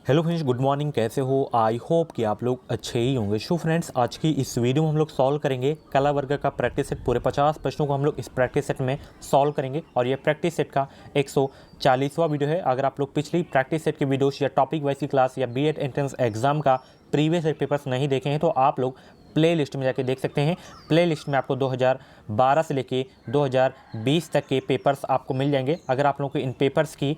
Hello friends, good morning. कैसे हो? I hope कि आप लोग अच्छे ही होंगे। सो फ्रेंड्स, आज की इस वीडियो में हम लोग सॉल्व करेंगे कला वर्ग का प्रैक्टिस सेट। पूरे 50 प्रश्नों को हम लोग इस प्रैक्टिस सेट में सॉल्व करेंगे और ये प्रैक्टिस सेट का 140वां वीडियो है। अगर आप लोग पिछली प्रैक्टिस सेट के वीडियोस या टॉपिक वाइज की क्लास या बीएड एंट्रेंस एग्जाम का प्रीवियस पेपर्स नहीं देखे हैं तो आप लोग प्ले लिस्ट में जाके देख सकते हैं। प्ले लिस्ट में आपको 2012 से लेके 2020 तक के पेपर्स आपको मिल जाएंगे। अगर आप लोगों को इन पेपर्स की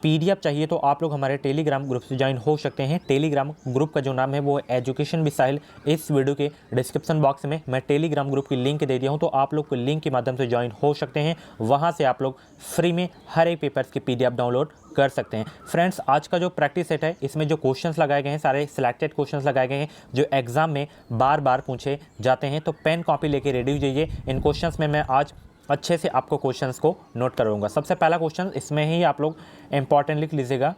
पीडीएफ चाहिए तो आप लोग हमारे टेलीग्राम ग्रुप से ज्वाइन हो सकते हैं। टेलीग्राम ग्रुप का जो नाम है वो है एजुकेशन मिसाइल। इस वीडियो के डिस्क्रिप्शन बॉक्स में मैं टेलीग्राम ग्रुप की लिंक दे दिया हूं, तो आप लोग को लिंक के माध्यम से ज्वाइन हो सकते हैं। वहां से आप लोग फ्री में हर एक पेपर्स की पीडीएफ डाउनलोड कर सकते हैं। फ्रेंड्स, आज का जो प्रैक्टिस सेट है इसमें जो क्वेश्चंस लगाए गए हैं सारे सिलेक्टेड क्वेश्चंस लगाए गए हैं जो एग्जाम में बार बार पूछे जाते हैं। तो पेन कॉपी लेके रेडी हो जाइए। इन क्वेश्चंस में मैं आज अच्छे से आपको क्वेश्चंस को नोट करवाऊंगा। सबसे पहला क्वेश्चन इसमें ही आप लोग इंपॉर्टेंट लिख लीजिएगा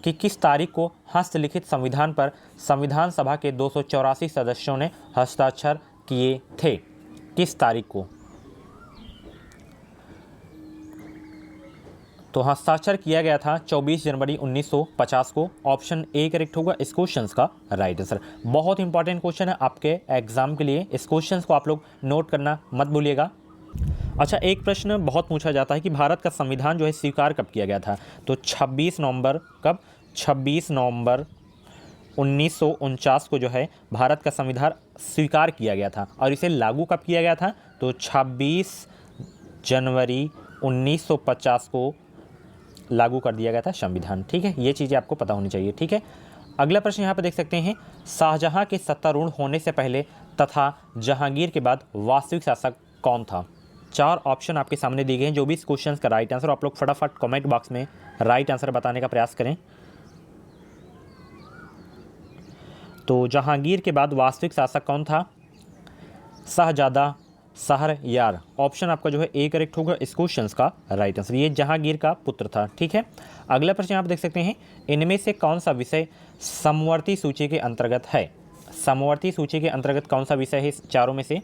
कि किस तारीख को हस्तलिखित संविधान पर संविधान सभा के 284 सदस्यों ने हस्ताक्षर किए थे। किस तारीख को? तो हस्ताक्षर किया गया था 24 जनवरी 1950 को। ऑप्शन ए करेक्ट होगा इस क्वेश्चन का राइट आंसर। बहुत इंपॉर्टेंट क्वेश्चन है आपके एग्जाम के लिए। इस क्वेश्चन को आप लोग नोट करना मत भूलिएगा। अच्छा, एक प्रश्न बहुत पूछा जाता है कि भारत का संविधान जो है स्वीकार कब किया गया था? तो 26 नवंबर कब? 26 नवंबर 1949 को जो है भारत का संविधान स्वीकार किया गया था। और इसे लागू कब किया गया था? तो 26 जनवरी 1950 को लागू कर दिया गया था संविधान। ठीक है, ये चीज़ें आपको पता होनी चाहिए। ठीक है, अगला प्रश्न यहाँ पर देख सकते हैं। शाहजहां के सत्तारूढ़ होने से पहले तथा जहांगीर के बाद वास्तविक शासक कौन था? 4 ऑप्शन आपके सामने दिए गए हैं। जो भी इस क्वेश्चन का राइट आंसर, आप लोग फटाफट कमेंट बॉक्स में राइट आंसर बताने का प्रयास करें। तो जहांगीर के बाद वास्तविक शासक कौन था? शाहजादा शहरयार। ऑप्शन आपका जो है ए करेक्ट होगा इस क्वेश्चन का राइट आंसर। ये जहांगीर का पुत्र था। ठीक है, अगला प्रश्न आप देख सकते हैं। इनमें से कौन सा विषय समवर्ती सूची के अंतर्गत है? समवर्ती सूची के अंतर्गत कौन सा विषय है इस चारों में से?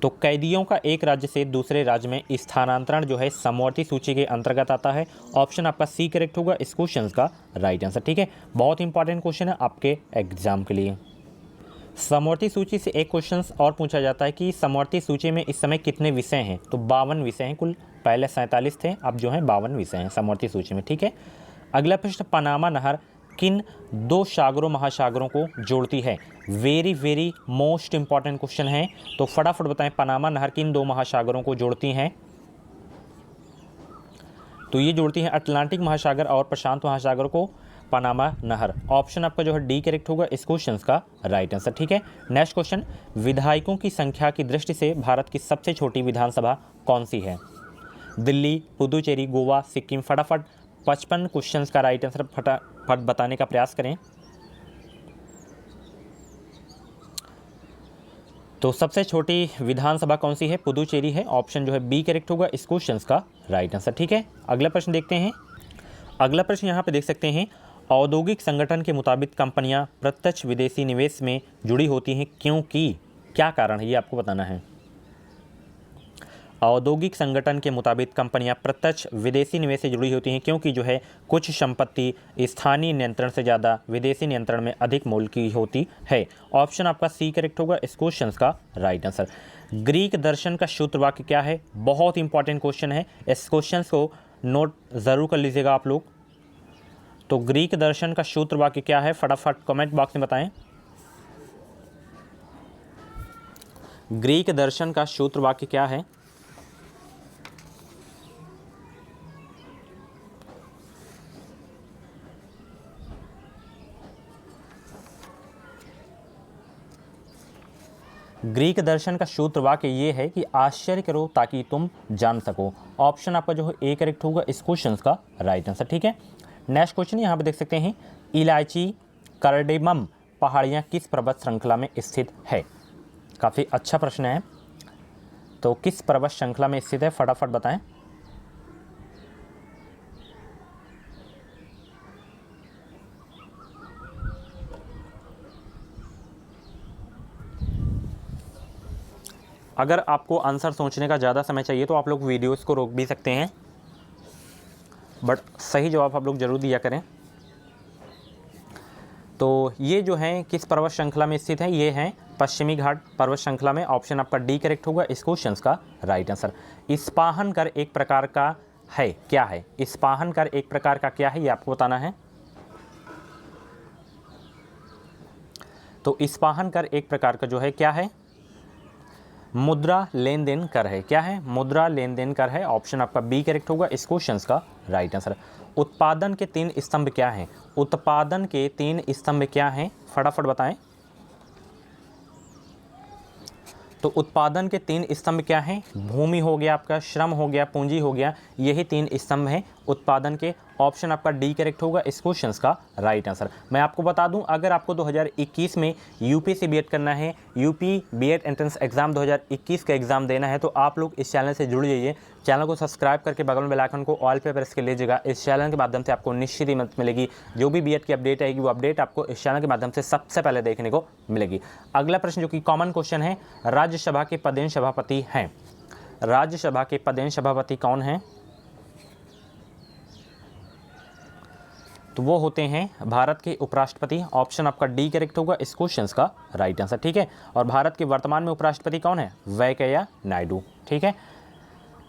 तो कैदियों का एक राज्य से दूसरे राज्य में स्थानांतरण जो है समवर्ती सूची के अंतर्गत आता है। ऑप्शन आपका सी करेक्ट होगा इस क्वेश्चन का राइट आंसर। ठीक है, बहुत इंपॉर्टेंट क्वेश्चन है आपके एग्जाम के लिए। समवर्ती सूची से एक क्वेश्चन और पूछा जाता है कि समवर्ती सूची में इस समय कितने विषय हैं? तो 52 विषय हैं कुल। पहले 47 थे, अब जो है 52 विषय हैं समवर्ती सूची में। ठीक है, अगला प्रश्न, पनामा नहर किन 2 सागरों महासागरों को जोड़ती है? Very very most important question है। तो फटाफट बताएं, पनामा नहर किन 2 महासागरों को जोड़ती हैं? तो ये जोड़ती है अटलांटिक महासागर और प्रशांत महासागर को पनामा नहर। ऑप्शन आपका जो है डी करेक्ट होगा इस क्वेश्चन का राइट आंसर। ठीक है, नेक्स्ट क्वेश्चन, विधायकों की संख्या की दृष्टि से भारत की सबसे छोटी विधानसभा कौन सी है? दिल्ली, पुदुचेरी, गोवा, सिक्किम। फटाफट 55 क्वेश्चन का राइट आंसर फटाफट बताने का प्रयास करें। तो सबसे छोटी विधानसभा कौन सी है? पुदुचेरी है। ऑप्शन जो है बी करेक्ट होगा इस क्वेश्चन का राइट आंसर। ठीक है, अगला प्रश्न देखते हैं। अगला प्रश्न यहाँ पे देख सकते हैं, औद्योगिक संगठन के मुताबिक कंपनियां प्रत्यक्ष विदेशी निवेश में जुड़ी होती हैं क्योंकि क्या कारण है? ये आपको बताना है। औद्योगिक संगठन के मुताबिक कंपनियां प्रत्यक्ष विदेशी निवेश से जुड़ी होती हैं क्योंकि जो है कुछ संपत्ति स्थानीय नियंत्रण से ज़्यादा विदेशी नियंत्रण में अधिक मूल्य की होती है। ऑप्शन आपका सी करेक्ट होगा इस क्वेश्चन का राइट आंसर। ग्रीक दर्शन का सूत्र वाक्य क्या है? बहुत इंपॉर्टेंट क्वेश्चन है, इस क्वेश्चन को नोट ज़रूर कर लीजिएगा आप लोग। तो ग्रीक दर्शन का सूत्र वाक्य क्या है? फटाफट कमेंट बॉक्स में बताएं। ग्रीक दर्शन का सूत्र वाक्य क्या है? ग्रीक दर्शन का सूत्र वाक्य ये है कि आश्चर्य करो ताकि तुम जान सको। ऑप्शन आपका जो है ए करेक्ट होगा इस क्वेश्चन का राइट आंसर। ठीक है, नेक्स्ट क्वेश्चन यहाँ पे देख सकते हैं, इलायची कार्डेमम पहाड़ियाँ किस पर्वत श्रृंखला में स्थित है? काफ़ी अच्छा प्रश्न है। तो किस पर्वत श्रृंखला में स्थित है? फटाफट बताएं। अगर आपको आंसर सोचने का ज़्यादा समय चाहिए तो आप लोग वीडियोस को रोक भी सकते हैं, बट सही जवाब आप लोग ज़रूर दिया करें। तो ये जो है किस पर्वत श्रृंखला में स्थित है, ये है पश्चिमी घाट पर्वत श्रृंखला में। ऑप्शन आपका डी करेक्ट होगा इस क्वेश्चन का राइट आंसर। इस्पाहन कर एक प्रकार का है, क्या है? इस्पाहन कर एक प्रकार का क्या है, ये आपको बताना है। तो इस्पाहन कर एक प्रकार का जो है क्या है? मुद्रा लेन देन कर है। क्या है? मुद्रा लेन देन कर है। ऑप्शन आपका बी करेक्ट होगा इस क्वेश्चन का राइट आंसर। उत्पादन के 3 स्तंभ क्या हैं? उत्पादन के 3 स्तंभ क्या हैं, फटाफट बताएं। तो उत्पादन के 3 स्तंभ क्या हैं? भूमि हो गया आपका, श्रम हो गया, पूंजी हो गया, यही 3 स्तंभ हैं उत्पादन के। ऑप्शन आपका डी करेक्ट होगा इस क्वेश्चन का राइट आंसर। मैं आपको बता दूं, अगर आपको 2021 में यूपी से बीएड करना है, यूपी बीएड एंट्रेंस एग्जाम 2021 का एग्जाम देना है, तो आप लोग इस चैनल से जुड़ जाइए। चैनल को सब्सक्राइब करके बगल में बेल आइकन को ऑल पे प्रेस कर लीजिएगा। इस चैनल के माध्यम से आपको निश्चित ही मदद मिलेगी। जो भी बीएड की अपडेट आएगी वो अपडेट आपको इस चैनल के माध्यम से सबसे पहले देखने को मिलेगी। अगला प्रश्न जो कि कॉमन क्वेश्चन है, राज्यसभा के पदेन सभापति हैं। राज्यसभा के पदेन सभापति कौन हैं? तो वो होते हैं भारत के उपराष्ट्रपति। ऑप्शन आपका डी करेक्ट होगा इस क्वेश्चन का राइट आंसर, ठीक है। और भारत के वर्तमान में उपराष्ट्रपति कौन है? वेंकैया नायडू, ठीक है।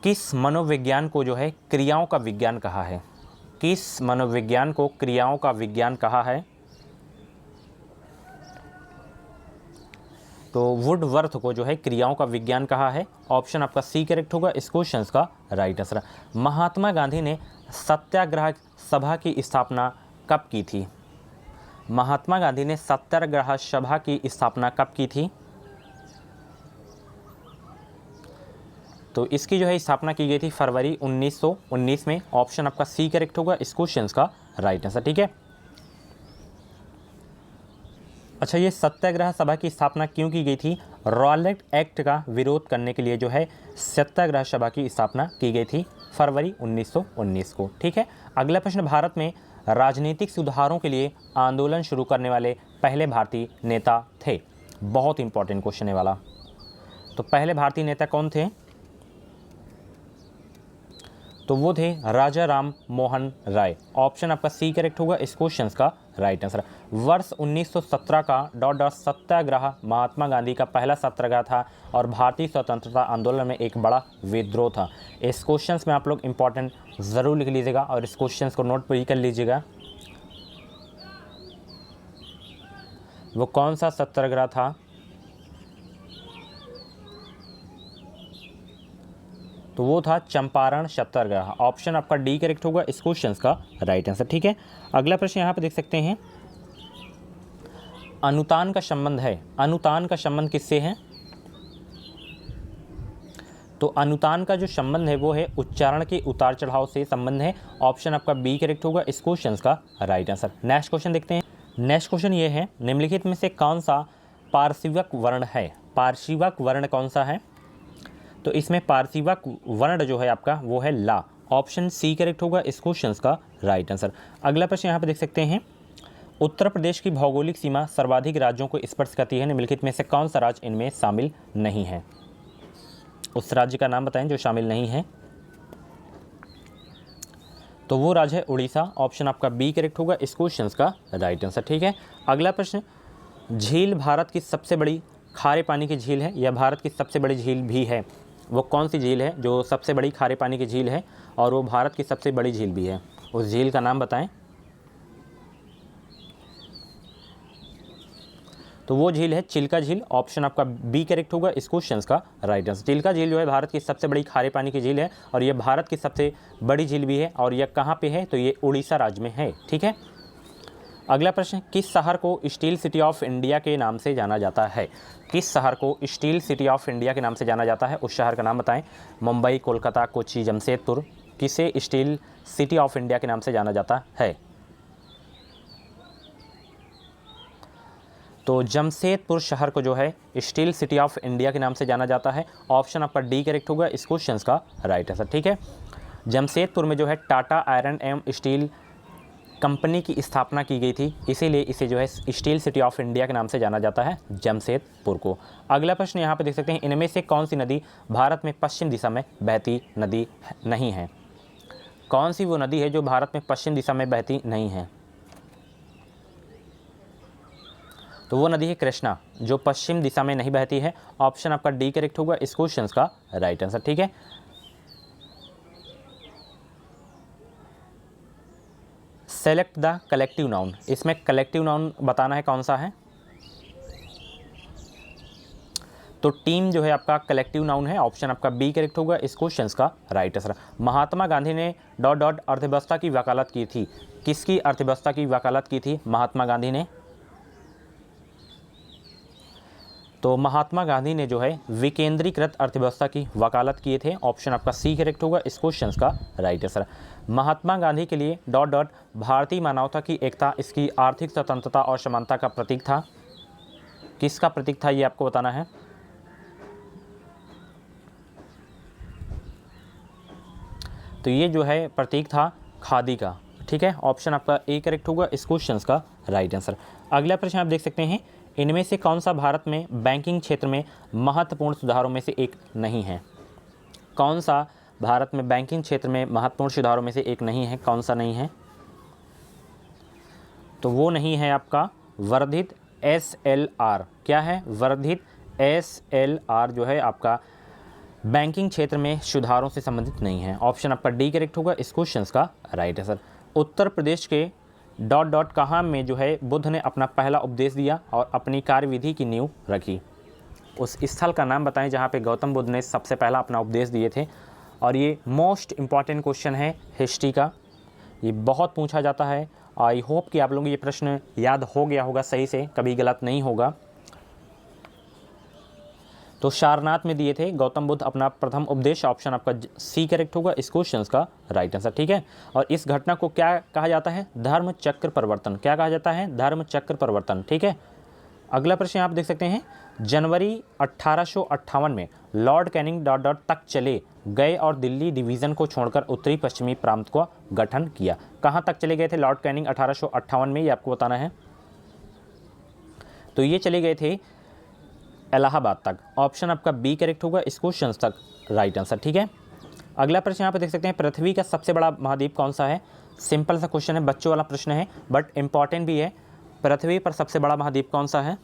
किस मनोविज्ञान को जो है क्रियाओं का विज्ञान कहा है? किस मनोविज्ञान को क्रियाओं का विज्ञान कहा है? तो वुडवर्थ को जो है क्रियाओं का विज्ञान कहा है। ऑप्शन आपका सी करेक्ट होगा इस क्वेश्चन का राइट आंसर। महात्मा गांधी ने सत्याग्रह सभा की स्थापना कब की थी? महात्मा गांधी ने सत्याग्रह सभा की स्थापना कब की थी? तो इसकी जो है स्थापना की गई थी फरवरी 1919 में। ऑप्शन आपका सी करेक्ट होगा इस क्वेश्चन का राइट आंसर, ठीक है। अच्छा, ये सत्याग्रह सभा की स्थापना क्यों की गई थी? रॉलेट एक्ट का विरोध करने के लिए जो है सत्याग्रह सभा की स्थापना की गई थी फरवरी 1919 को, ठीक है। अगला प्रश्न, भारत में राजनीतिक सुधारों के लिए आंदोलन शुरू करने वाले पहले भारतीय नेता थे। बहुत इंपॉर्टेंट क्वेश्चन है वाला। तो पहले भारतीय नेता कौन थे? तो वो थे राजा राम मोहन राय। ऑप्शन आपका सी करेक्ट होगा इस क्वेश्चन का राइट आंसर। वर्ष 1917 का सत्याग्रह महात्मा गांधी का पहला सत्याग्रह था और भारतीय स्वतंत्रता आंदोलन में एक बड़ा विद्रोह था। इस क्वेश्चन में आप लोग इंपॉर्टेंट ज़रूर लिख लीजिएगा और इस क्वेश्चन को नोट भी कर लीजिएगा। वो कौन सा सत्याग्रह था? तो वो था चंपारण सत्याग्रह। ऑप्शन आपका डी करेक्ट होगा इस क्वेश्चन का राइट आंसर, ठीक है। अगला प्रश्न यहाँ पे देख सकते हैं, अनुतान का संबंध है। अनुतान का संबंध किससे है? तो अनुतान का जो संबंध है वो है उच्चारण के उतार चढ़ाव से संबंध है। ऑप्शन आपका बी करेक्ट होगा इस क्वेश्चन का राइट आंसर। नेक्स्ट क्वेश्चन देखते हैं। नेक्स्ट क्वेश्चन ये है, निम्नलिखित में से कौन सा पार्श्विक वर्ण है? पार्श्विक वर्ण कौन सा है? तो इसमें पार्श्विक वर्ण जो है आपका वो है ला। ऑप्शन सी करेक्ट होगा इस क्वेश्चन का राइट आंसर। अगला प्रश्न यहाँ पे देख सकते हैं, उत्तर प्रदेश की भौगोलिक सीमा सर्वाधिक राज्यों को स्पर्श करती है। निम्नलिखित में से कौन सा राज्य इनमें शामिल नहीं है? उस राज्य का नाम बताएं जो शामिल नहीं है। तो वो राज्य है उड़ीसा। ऑप्शन आपका बी करेक्ट होगा इस क्वेश्चन का राइट आंसर, ठीक है। अगला प्रश्न, झील भारत की सबसे बड़ी खारे पानी की झील है या भारत की सबसे बड़ी झील भी है? वो कौन सी झील है जो सबसे बड़ी खारे पानी की झील है और वो भारत की सबसे बड़ी झील भी है? उस झील का नाम बताएं। तो वो झील है चिल्का झील। ऑप्शन आपका बी करेक्ट होगा इस क्वेश्चन का राइट आंसर। चिल्का झील जो है भारत की सबसे बड़ी खारे पानी की झील है और ये भारत की सबसे बड़ी झील भी है और यह कहाँ पे है? तो ये उड़ीसा राज्य में है, ठीक है। अगला प्रश्न, किस शहर को स्टील सिटी ऑफ इंडिया के नाम से जाना जाता है? किस शहर को स्टील सिटी ऑफ इंडिया के नाम से जाना जाता है? उस शहर का नाम बताएं। मुंबई, कोलकाता, कोच्चि, जमशेदपुर, किसे स्टील सिटी ऑफ इंडिया के नाम से जाना जाता है? तो जमशेदपुर शहर को जो है स्टील सिटी ऑफ इंडिया के नाम से जाना जाता है। ऑप्शन आपका डी करेक्ट होगा इस क्वेश्चन का राइट आंसर, ठीक है। जमशेदपुर में जो है टाटा आयरन एवं स्टील कंपनी की स्थापना की गई थी, इसीलिए इसे जो है स्टील सिटी ऑफ इंडिया के नाम से जाना जाता है, जमशेदपुर को। अगला प्रश्न यहाँ पे देख सकते हैं, इनमें से कौन सी नदी भारत में पश्चिम दिशा में बहती नदी नहीं है? कौन सी वो नदी है जो भारत में पश्चिम दिशा में बहती नहीं है? तो वो नदी है कृष्णा, जो पश्चिम दिशा में नहीं बहती है। ऑप्शन आपका डी करेक्ट होगा इस क्वेश्चन का राइट आंसर। ठीक है, सेलेक्ट द कलेक्टिव नाउन, इसमें कलेक्टिव नाउन बताना है कौन सा है। तो टीम जो है आपका कलेक्टिव नाउन है, ऑप्शन आपका बी करेक्ट होगा इस क्वेश्चन का राइट आंसर। महात्मा गांधी ने डॉट डॉट अर्थव्यवस्था की वकालत की थी, किसकी अर्थव्यवस्था की वकालत की थी महात्मा गांधी ने? तो महात्मा गांधी ने जो है विकेंद्रीकृत अर्थव्यवस्था की वकालत किए थे, ऑप्शन आपका सी करेक्ट होगा इस क्वेश्चन का राइट आंसर। महात्मा गांधी के लिए डॉट डॉट भारतीय मानवता की एकता इसकी आर्थिक स्वतंत्रता और समानता का प्रतीक था, किसका प्रतीक था ये आपको बताना है। तो ये जो है प्रतीक था खादी का। ठीक है, ऑप्शन आपका ए करेक्ट होगा इस क्वेश्चन का राइट आंसर। अगला प्रश्न आप देख सकते हैं, इनमें से कौन सा भारत में बैंकिंग क्षेत्र में महत्वपूर्ण सुधारों में से एक नहीं है? कौन सा भारत में बैंकिंग क्षेत्र में महत्वपूर्ण सुधारों में से एक नहीं है? कौन सा नहीं है? तो वो नहीं है आपका वर्धित SLR। क्या है? वर्धित SLR जो है आपका बैंकिंग क्षेत्र में सुधारों से संबंधित नहीं है, ऑप्शन आपका डी करेक्ट होगा इस क्वेश्चन का राइट आंसर। उत्तर प्रदेश के डॉट डॉट कहाँ में जो है बुद्ध ने अपना पहला उपदेश दिया और अपनी कार्यविधि की नींव रखी? उस स्थल का नाम बताएं जहाँ पे गौतम बुद्ध ने सबसे पहला अपना उपदेश दिए थे। और ये मोस्ट इम्पॉर्टेंट क्वेश्चन है हिस्ट्री का, ये बहुत पूछा जाता है। आई होप कि आप लोगों को ये प्रश्न याद हो गया होगा सही से, कभी गलत नहीं होगा। तो सारनाथ में दिए थे गौतम बुद्ध अपना प्रथम उपदेश, ऑप्शन आपका सी करेक्ट होगा इस क्वेश्चन का राइट आंसर। ठीक है, और इस घटना को क्या कहा जाता है? धर्म चक्र परिवर्तन। क्या कहा जाता है? धर्म चक्र परिवर्तन। ठीक है, अगला प्रश्न आप देख सकते हैं, जनवरी 1858 में लॉर्ड कैनिंग डॉट डॉट तक चले गए और दिल्ली डिवीज़न को छोड़कर उत्तरी पश्चिमी प्रांत का गठन किया। कहाँ तक चले गए थे लॉर्ड कैनिंग 1858 में, ये आपको बताना है। तो ये चले गए थे इलाहाबाद तक, ऑप्शन आपका बी करेक्ट होगा इस क्वेश्चन तक राइट आंसर। ठीक है, अगला प्रश्न यहाँ पे देख सकते हैं, पृथ्वी का सबसे बड़ा महाद्वीप कौन सा है? सिंपल सा क्वेश्चन है, बच्चों वाला प्रश्न है बट इंपॉर्टेंट भी है। पृथ्वी पर सबसे बड़ा महाद्वीप कौन सा है?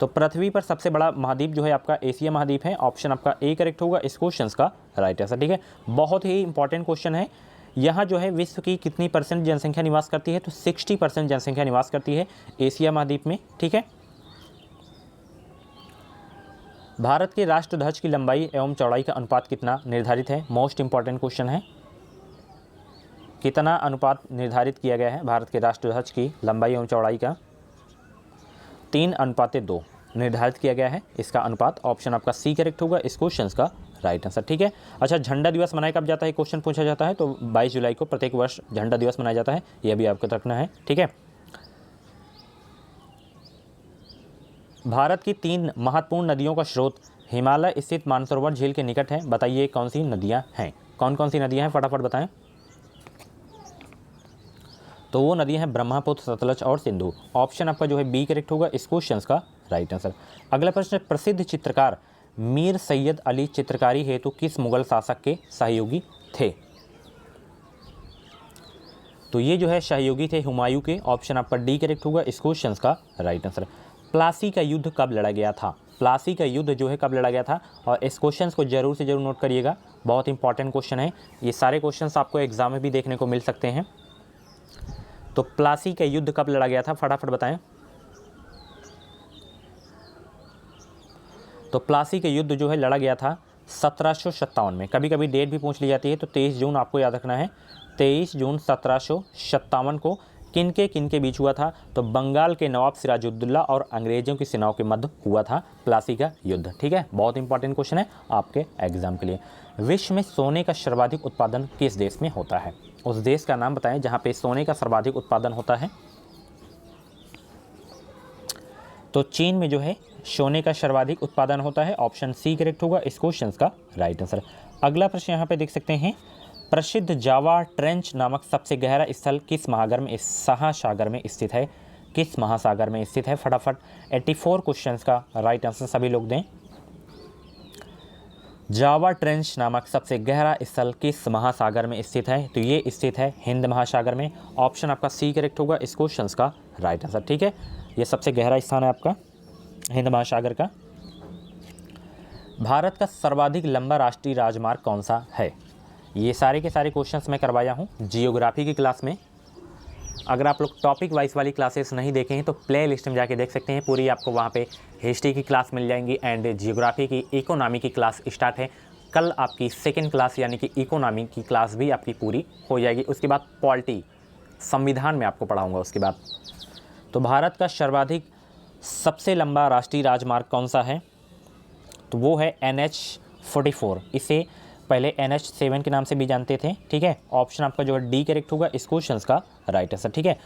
तो पृथ्वी पर सबसे बड़ा महाद्वीप जो है आपका एशिया महाद्वीप है, ऑप्शन आपका ए करेक्ट होगा इस क्वेश्चन का राइट आंसर। ठीक है, बहुत ही इंपॉर्टेंट क्वेश्चन है। यहाँ जो है विश्व की कितनी % जनसंख्या निवास करती है? तो 60% जनसंख्या निवास करती है एशिया महाद्वीप में। ठीक है, भारत के राष्ट्रध्वज की लंबाई एवं चौड़ाई का अनुपात कितना निर्धारित है? मोस्ट इंपॉर्टेंट क्वेश्चन है, कितना अनुपात निर्धारित किया गया है भारत के राष्ट्रध्वज की लंबाई एवं चौड़ाई का? 3:2 निर्धारित किया गया है इसका अनुपात, ऑप्शन आपका सी करेक्ट होगा इस क्वेश्चन का राइट आंसर। ठीक है, अच्छा झंडा दिवस मनाया कब जाता है? क्वेश्चन पूछा जाता है। तो 22 जुलाई को प्रत्येक वर्ष झंडा दिवस मनाया जाता है, यह भी आपको रखना है। ठीक है, भारत की 3 महत्वपूर्ण नदियों का स्रोत हिमालय स्थित मानसरोवर झील के निकट है, बताइए कौन सी नदियां हैं? कौन कौन सी नदियां हैं फटाफट बताएं। तो वो नदियां हैं ब्रह्मपुत्र, सतलज और सिंधु, ऑप्शन आपका जो है बी करेक्ट होगा इस क्वेश्चन का राइट आंसर। अगला प्रश्न, प्रसिद्ध चित्रकार मीर सैयद अली चित्रकारी हेतु किस मुगल शासक के सहयोगी थे? तो ये जो है सहयोगी थे हुमायूं के, ऑप्शन आपका डी करेक्ट होगा इस क्वेश्चन का राइट आंसर। प्लासी का युद्ध कब लड़ा गया था? प्लासी का युद्ध जो है कब लड़ा गया था? और इस क्वेश्चन को जरूर से जरूर नोट करिएगा, बहुत इंपॉर्टेंट क्वेश्चन है। ये सारे क्वेश्चंस आपको एग्जाम में भी देखने को मिल सकते हैं। तो प्लासी का युद्ध कब लड़ा गया था फटाफट बताएं। तो प्लासी का युद्ध जो है लड़ा गया था 1757 में, कभी कभी डेट भी पूछ ली जाती है। तो 23 जून आपको याद रखना है, 23 जून 1757 को किनके बीच हुआ था? तो बंगाल के नवाब सिराजुद्दौला और अंग्रेजों की सेनाओं के मध्य हुआ था प्लासी का युद्ध। ठीक है, बहुत इंपॉर्टेंट क्वेश्चन है आपके एग्जाम के लिए। विश्व में सोने का सर्वाधिक उत्पादन किस देश में होता है? उस देश का नाम बताएं जहां पे सोने का सर्वाधिक उत्पादन होता है। तो चीन में जो है सोने का सर्वाधिक उत्पादन होता है, ऑप्शन सी करेक्ट होगा इस क्वेश्चन का राइट आंसर। अगला प्रश्न यहाँ पे देख सकते हैं, प्रसिद्ध जावा ट्रेंच नामक सबसे गहरा स्थल किस महासागर में महासागर में स्थित है? किस महासागर में स्थित है? फटाफट 84 क्वेश्चंस का राइट आंसर सभी लोग दें। जावा ट्रेंच नामक सबसे गहरा स्थल किस महासागर में स्थित है? तो ये स्थित है हिंद महासागर में। ऑप्शन आपका सी करेक्ट होगा इस क्वेश्चन का राइट आंसर। ठीक है, ये सबसे गहरा स्थान है आपका हिंद महासागर का। भारत का सर्वाधिक लंबा राष्ट्रीय राजमार्ग कौन सा है? ये सारे के सारे क्वेश्चंस मैं करवाया हूँ जियोग्राफी की क्लास में। अगर आप लोग टॉपिक वाइज वाली क्लासेस नहीं देखे हैं तो प्ले लिस्ट में जाके देख सकते हैं, पूरी आपको वहाँ पे हिस्ट्री की क्लास मिल जाएंगी एंड जियोग्राफी की, इकोनॉमी की क्लास स्टार्ट है। कल आपकी सेकंड क्लास यानी कि इकोनॉमी की क्लास भी आपकी पूरी हो जाएगी। उसके बाद पॉलिटी, संविधान में आपको पढ़ाऊँगा उसके बाद। तो भारत का सर्वाधिक सबसे लंबा राष्ट्रीय राजमार्ग कौन सा है? तो वो है NH44। इसे पहले NH7 के नाम से भी जानते थे। ठीक है, ऑप्शन आपका जो है डी करेक्ट होगा इस क्वेश्चन का राइट आंसर। ठीक है,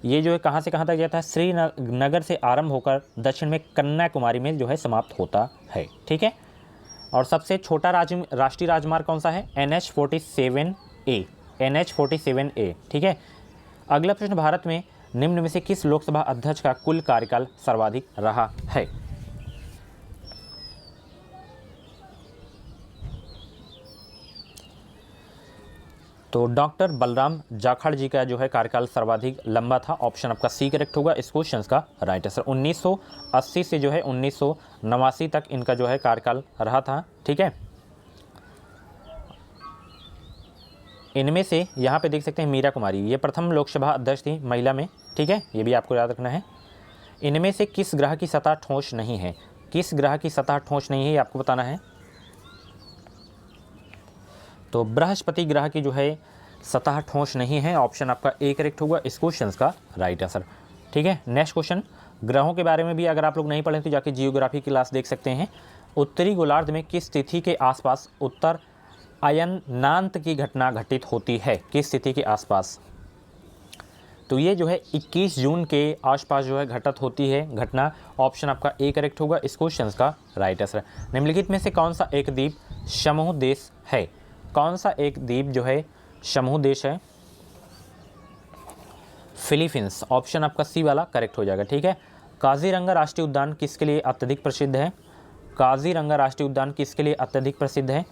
ये जो है कहाँ से कहाँ तक जाता है? श्रीनगर से आरंभ होकर दक्षिण में कन्याकुमारी में जो है समाप्त होता है। ठीक है, और सबसे छोटा राष्ट्रीय राजमार्ग कौन सा है? NH47A। ठीक है, अगला प्रश्न, भारत में निम्न में से किस लोकसभा अध्यक्ष का कुल कार्यकाल सर्वाधिक रहा है? तो डॉक्टर बलराम जाखड़ जी का जो है कार्यकाल सर्वाधिक लंबा था। ऑप्शन आपका सी करेक्ट होगा इस क्वेश्चन का राइट आंसर। 1980 से जो है 1989 तक इनका जो है कार्यकाल रहा था। ठीक है, इनमें से यहाँ पे देख सकते हैं मीरा कुमारी, ये प्रथम लोकसभा अध्यक्ष थी महिला में। ठीक है, ये भी आपको याद रखना है। इनमें से किस ग्रह की सतह ठोस नहीं है? किस ग्रह की सतह ठोस नहीं है ये आपको बताना है। तो बृहस्पति ग्रह की जो है सतह ठोस नहीं है। ऑप्शन आपका ए करेक्ट होगा इस क्वेश्चन का राइट आंसर। ठीक है, नेक्स्ट क्वेश्चन, ग्रहों के बारे में भी अगर आप लोग नहीं पढ़े तो जाके जियोग्राफी क्लास देख सकते हैं। उत्तरी गोलार्ध में किस तिथि के आसपास उत्तर अयनांत की घटना घटित होती है? किस तिथि के आसपास? तो ये जो है 21 जून के आसपास जो है घटित होती है घटना। ऑप्शन आपका ए करेक्ट होगा इस क्वेश्चन का राइट आंसर। निम्नलिखित में से कौन सा एक द्वीप समूह देश है? कौन सा एक द्वीप जो है समूह देश है? फिलीपींस। ऑप्शन आपका सी वाला करेक्ट हो जाएगा। ठीक है, काजीरंगा राष्ट्रीय उद्यान किसके लिए अत्यधिक प्रसिद्ध है? काजीरंगा राष्ट्रीय उद्यान किसके लिए अत्यधिक प्रसिद्ध है?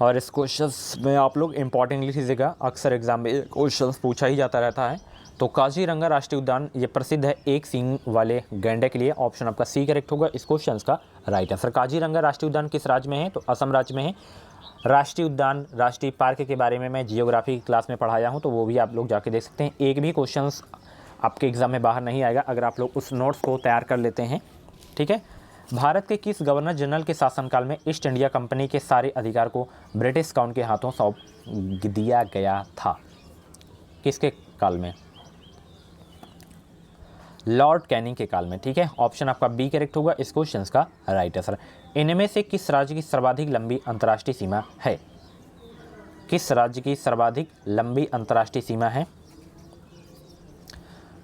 और इस क्वेश्चन में आप लोग इंपॉर्टेंट लिख लीजिएगा, अक्सर एग्जाम में क्वेश्चन पूछा ही जाता रहता है। तो काजीरंगा राष्ट्रीय उद्यान ये प्रसिद्ध है एक सींग वाले गैंडे के लिए। ऑप्शन आपका सी करेक्ट होगा इस क्वेश्चन का राइट आंसर। काजीरंगा राष्ट्रीय उद्यान किस राज्य में है? तो असम राज्य में है। राष्ट्रीय उद्यान, राष्ट्रीय पार्क के बारे में मैं जियोग्राफी की क्लास में पढ़ाया हूँ, तो वो भी आप लोग जाके देख सकते हैं। एक भी क्वेश्चन आपके एग्जाम में बाहर नहीं आएगा अगर आप लोग उस नोट्स को तैयार कर लेते हैं। ठीक है, भारत के किस गवर्नर जनरल के शासनकाल में ईस्ट इंडिया कंपनी के सारे अधिकार को ब्रिटिश काउंट के हाथों सौंप दिया गया था? किसके काल में? लॉर्ड कैनिंग के काल में। ठीक है, ऑप्शन आपका बी करेक्ट होगा इस क्वेश्चन का राइट आंसर। इनमें से किस राज्य की सर्वाधिक लंबी अंतर्राष्ट्रीय सीमा है? किस राज्य की सर्वाधिक लंबी अंतर्राष्ट्रीय सीमा है?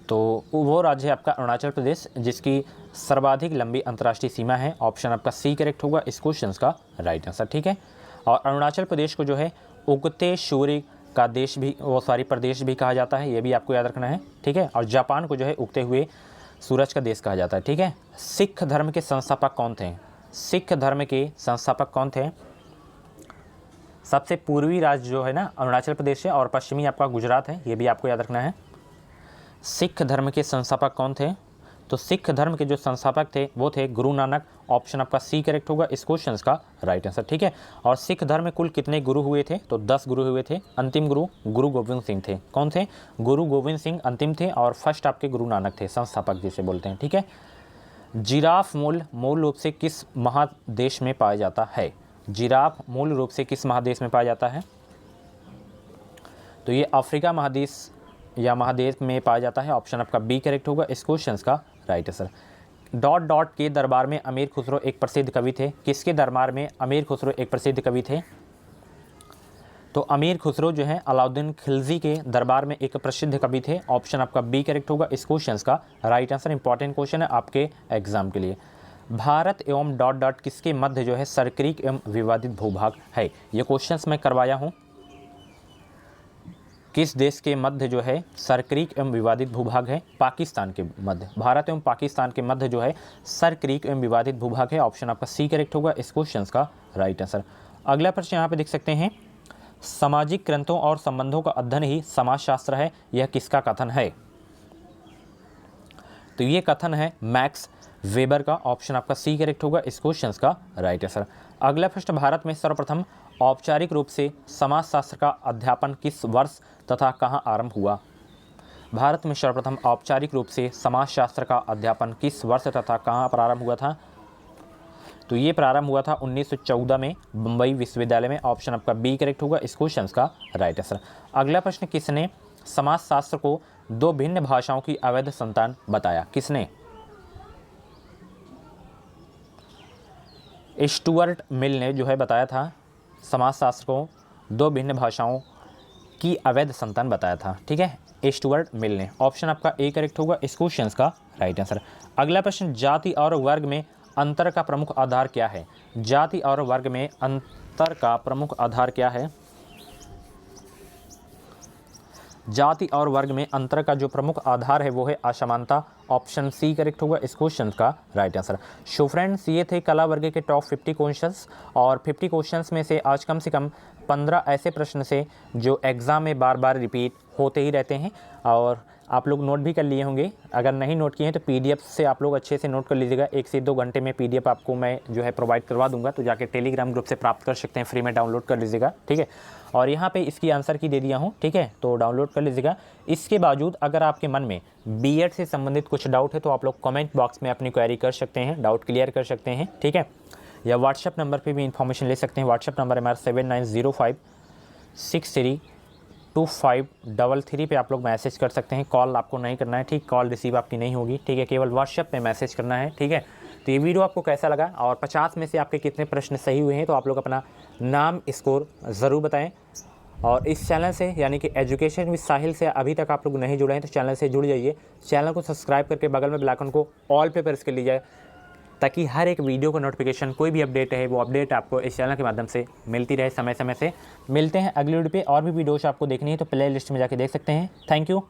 तो वो राज्य है आपका अरुणाचल प्रदेश, जिसकी सर्वाधिक लंबी अंतर्राष्ट्रीय सीमा है। ऑप्शन आपका सी करेक्ट होगा इस क्वेश्चन का राइट आंसर। ठीक है, और अरुणाचल प्रदेश को जो है उगते सूर्य का देश भी, प्रदेश भी कहा जाता है, ये भी आपको याद रखना है। ठीक है, और जापान को जो है उगते हुए सूरज का देश कहा जाता है। ठीक है, सिख धर्म के संस्थापक कौन थे? सिख धर्म के संस्थापक कौन थे? सबसे पूर्वी राज्य जो है ना अरुणाचल प्रदेश है और पश्चिमी आपका गुजरात है, ये भी आपको याद रखना है। सिख धर्म के संस्थापक कौन थे? तो सिख धर्म के जो संस्थापक थे वो थे गुरु नानक। ऑप्शन आपका सी करेक्ट होगा इस क्वेश्चन का राइट आंसर। ठीक है, और सिख धर्म में कुल कितने गुरु हुए थे? तो 10 गुरु हुए थे। अंतिम गुरु गुरु गोविंद सिंह थे। कौन थे? गुरु गोविंद सिंह अंतिम थे, और फर्स्ट आपके गुरु नानक थे, संस्थापक जिसे बोलते हैं। ठीक है, जिराफ मूल रूप से किस महादेश में पाया जाता है? जिराफ मूल रूप से किस महादेश में पाया जाता है? तो ये अफ्रीका महादेश या महादेश में पाया जाता है। ऑप्शन आपका बी करेक्ट होगा इस क्वेश्चन का राइट आंसर। डॉट के दरबार में अमीर खुसरो एक प्रसिद्ध कवि थे। किसके दरबार में अमीर खुसरो एक प्रसिद्ध कवि थे? तो अमीर खुसरो जो है अलाउद्दीन खिलजी के दरबार में एक प्रसिद्ध कवि थे। ऑप्शन आपका बी करेक्ट होगा इस क्वेश्चन का राइट आंसर। इंपॉर्टेंट क्वेश्चन है आपके एग्जाम के लिए। भारत एवं डॉट डॉट किसके मध्य जो है सर्करीक एवं विवादित भूभाग है। ये क्वेश्चंस मैं करवाया हूँ। किस देश के मध्य जो है सर्करीक एवं विवादित भूभाग है? पाकिस्तान के मध्य। भारत एवं पाकिस्तान के मध्य जो है सर्करीक एवं विवादित भूभाग है। ऑप्शन आपका सी करेक्ट होगा इस क्वेश्चन का राइट आंसर। अगला प्रश्न यहाँ पे देख सकते हैं, सामाजिक ग्रंथों और संबंधों का अध्ययन ही समाजशास्त्र है, यह किसका कथन है? तो ये कथन है मैक्स वेबर का। ऑप्शन आपका सी करेक्ट होगा इस क्वेश्चन का राइट आंसर। अगला प्रश्न, भारत में सर्वप्रथम औपचारिक रूप से समाजशास्त्र का अध्यापन किस वर्ष तथा कहाँ आरंभ हुआ? भारत में सर्वप्रथम औपचारिक रूप से समाजशास्त्र का अध्यापन किस वर्ष तथा कहाँ प्रारंभ हुआ था? तो ये प्रारंभ हुआ था 1914 में बम्बई विश्वविद्यालय में। ऑप्शन आपका बी करेक्ट होगा इस क्वेश्चन का राइट आंसर। अगला प्रश्न, किसने समाजशास्त्र को दो भिन्न भाषाओं की अवैध संतान बताया? किसने? स्टुअर्ट मिल ने जो है बताया था समाजशास्त्र को दो भिन्न भाषाओं की अवैध संतान बताया था। ठीक है, स्टुअर्ट मिल ने। ऑप्शन आपका ए करेक्ट होगा इस क्वेश्चन का राइट आंसर। अगला प्रश्न, जाति और वर्ग में अंतर का प्रमुख आधार क्या है? जाति और वर्ग में अंतर का प्रमुख आधार क्या है? जाति और वर्ग में अंतर का जो प्रमुख आधार है वो है असमानता। ऑप्शन सी करेक्ट होगा इस क्वेश्चन का राइट आंसर। सो फ्रेंड्स, ये थे कला वर्ग के टॉप 50 क्वेश्चंस, और 50 क्वेश्चंस में से आज कम से कम 15 ऐसे प्रश्न से जो एग्ज़ाम में बार बार रिपीट होते ही रहते हैं, और आप लोग नोट भी कर लिए होंगे। अगर नहीं नोट किए हैं तो पीडीएफ से आप लोग अच्छे से नोट कर लीजिएगा। 1 से 2 घंटे में पीडीएफ आपको मैं जो है प्रोवाइड करवा दूंगा, तो जाके टेलीग्राम ग्रुप से प्राप्त कर सकते हैं, फ्री में डाउनलोड कर लीजिएगा। ठीक है, और यहाँ पे इसकी आंसर की दे दिया हूँ। ठीक है, तो डाउनलोड कर लीजिएगा। इसके बावजूद अगर आपके मन में बीएड से संबंधित कुछ डाउट है तो आप लोग कमेंट बॉक्स में अपनी क्वेरी कर सकते हैं, डाउट क्लियर कर सकते हैं। ठीक है, या व्हाट्सएप नंबर पे भी इन्फॉर्मेशन ले सकते हैं। व्हाट्सएप नंबर हमारा 7905632533 पे आप लोग मैसेज कर सकते हैं। कॉल आपको नहीं करना है, ठीक, कॉल रिसीव आपकी नहीं होगी। ठीक है, केवल व्हाट्सएप पे मैसेज करना है। ठीक है, तो ये वीडियो आपको कैसा लगा और 50 में से आपके कितने प्रश्न सही हुए हैं, तो आप लोग अपना नाम स्कोर ज़रूर बताएं। और इस चैनल से यानी कि एजुकेशन विद साहिल से अभी तक आप लोग नहीं जुड़े हैं तो चैनल से जुड़ जाइए। चैनल को सब्सक्राइब करके बगल में बेल आइकन को ऑल पे प्रेस कर लीजिए, ताकि हर एक वीडियो का नोटिफिकेशन, कोई भी अपडेट है वो अपडेट आपको इस चैनल के माध्यम से मिलती रहे समय समय से। मिलते हैं अगली वीडियो पे। और भी वीडियोस आपको देखनी है तो प्ले लिस्ट में जाके देख सकते हैं। Thank you.